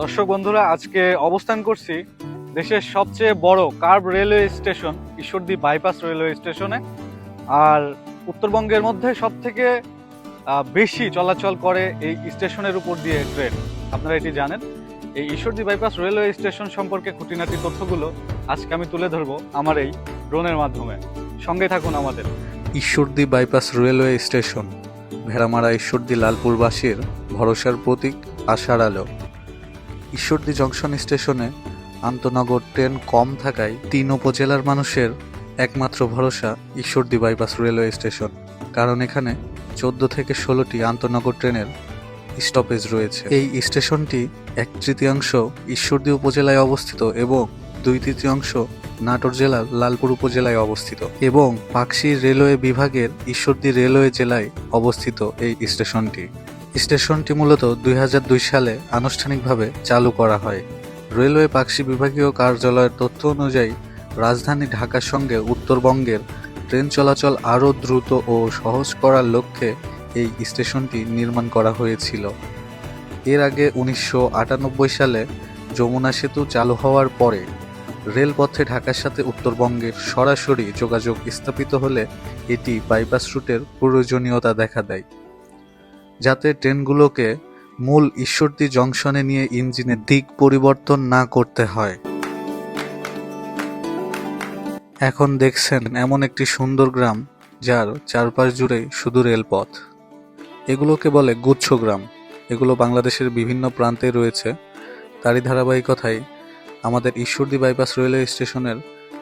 দর্শক বন্ধুরা, আজকে অবস্থান করছি দেশের সবচেয়ে বড় curve railway station Ishwardi bypass railway স্টেশনে। আর উত্তরবঙ্গের মধ্যে সব থেকে বেশি চলাচল করে এই স্টেশনের উপর দিয়ে ট্রেন। আপনারা এটি জানেন। এই ঈশ্বরদী বাইপাস রেলওয়ে স্টেশন সম্পর্কে খুঁটিনাটি তথ্যগুলো আজকে আমি তুলে ধরবো আমার এই ড্রোনের মাধ্যমে। সঙ্গে থাকুন আমাদের। Ishwardi bypass railway station Bheramara Ishwardi লালপুরবাসীর ভরসার প্রতীক, আশার আলো। ঈশ্বরদী জংশন স্টেশনে আন্তনগর ট্রেন কম থাকায় ৩ উপজেলার মানুষের একমাত্র ভরসা ঈশ্বরদী বাইপাস রেলওয়ে স্টেশন। কারণ এখানে 14 থেকে 16টি আন্তনগর ট্রেনের স্টপেজ রয়েছে। এই স্টেশনটি 1/3 ঈশ্বরদী উপজেলায় অবস্থিত এবং 2/3 নাটোর জেলার লালপুর উপজেলায় অবস্থিত এবং পাকশী রেলওয়ে বিভাগের ঈশ্বরদী রেলওয়ে জেলায় অবস্থিত এই স্টেশনটি মূলত 2002 সালে আনুষ্ঠানিকভাবে চালু করা হয়। রেলওয়ে পাকশী বিভাগীয় কার্যালয়ের তথ্য অনুযায়ী রাজধানী ঢাকার সঙ্গে উত্তরবঙ্গের ট্রেন চলাচল আরও দ্রুত ও সহজ করার লক্ষ্যে এই স্টেশনটি নির্মাণ করা হয়েছিল। এর আগে 1998 সালে যমুনা সেতু চালু হওয়ার পরে রেলপথে ঢাকার সাথে উত্তরবঙ্গের সরাসরি যোগাযোগ স্থাপিত হলে এটি বাইপাস রুটের প্রয়োজনীয়তা দেখা দেয়, যাতে ট্রেনগুলোকে মূল ঈশ্বরদী জংশনে নিয়ে ইঞ্জিনের দিক পরিবর্তন না করতে হয়। এখন দেখছেন এমন একটি সুন্দর গ্রাম যার চারপাশ জুড়ে শুধু রেলপথ। এগুলোকে বলে গুচ্ছগ্রাম। এগুলো বাংলাদেশের বিভিন্ন প্রান্তে রয়েছে। তারই ধারাবাহিকতায় আমাদের ঈশ্বরদী বাইপাস রেলওয়ে স্টেশনের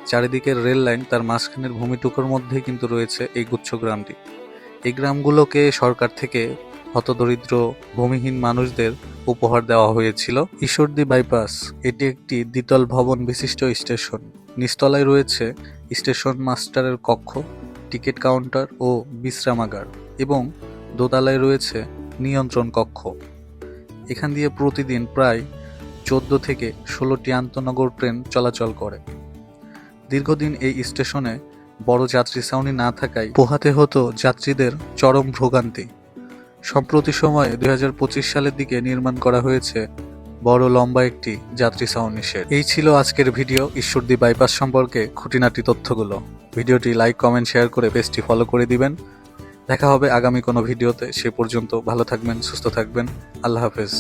চারিদিকের রেল লাইন, তার মাঝখানের ভূমিটুকুর মধ্যেই কিন্তু রয়েছে এই গুচ্ছগ্রামটি। এই গ্রামগুলোকে সরকার থেকে হতদরিদ্র ভূমিহীন মানুষদের উপহার দেওয়া হয়েছিল। ঈশ্বরদী বাইপাস এটি একটি দ্বিতল ভবন বিশিষ্ট স্টেশন। নিচতলায় রয়েছে স্টেশন মাস্টারের কক্ষ, টিকিট কাউন্টার ও বিশ্রামাগার এবং দোতলায় রয়েছে নিয়ন্ত্রণ কক্ষ। এখান দিয়ে প্রতিদিন প্রায় 14 থেকে 16টি আন্তনগর ট্রেন চলাচল করে। দীর্ঘদিন এই স্টেশনে বড় যাত্রী ছাউনি না থাকায় পোহাতে হতো যাত্রীদের চরম ভোগান্তি। সম্প্রতি সময়ে 2025 সালের দিকে নির্মাণ করা হয়েছে বড় লম্বা একটি যাত্রী ছাউনি শেড। এই ছিল আজকের ভিডিও ঈশ্বরদী বাইপাস সম্পর্কে খুঁটিনাটি তথ্যগুলো। ভিডিওটি লাইক, কমেন্ট, শেয়ার করে পেজটি ফলো করে দিবেন। দেখা হবে আগামী কোনো ভিডিওতে। সে পর্যন্ত ভালো থাকবেন, সুস্থ থাকবেন। আল্লাহ হাফেজ।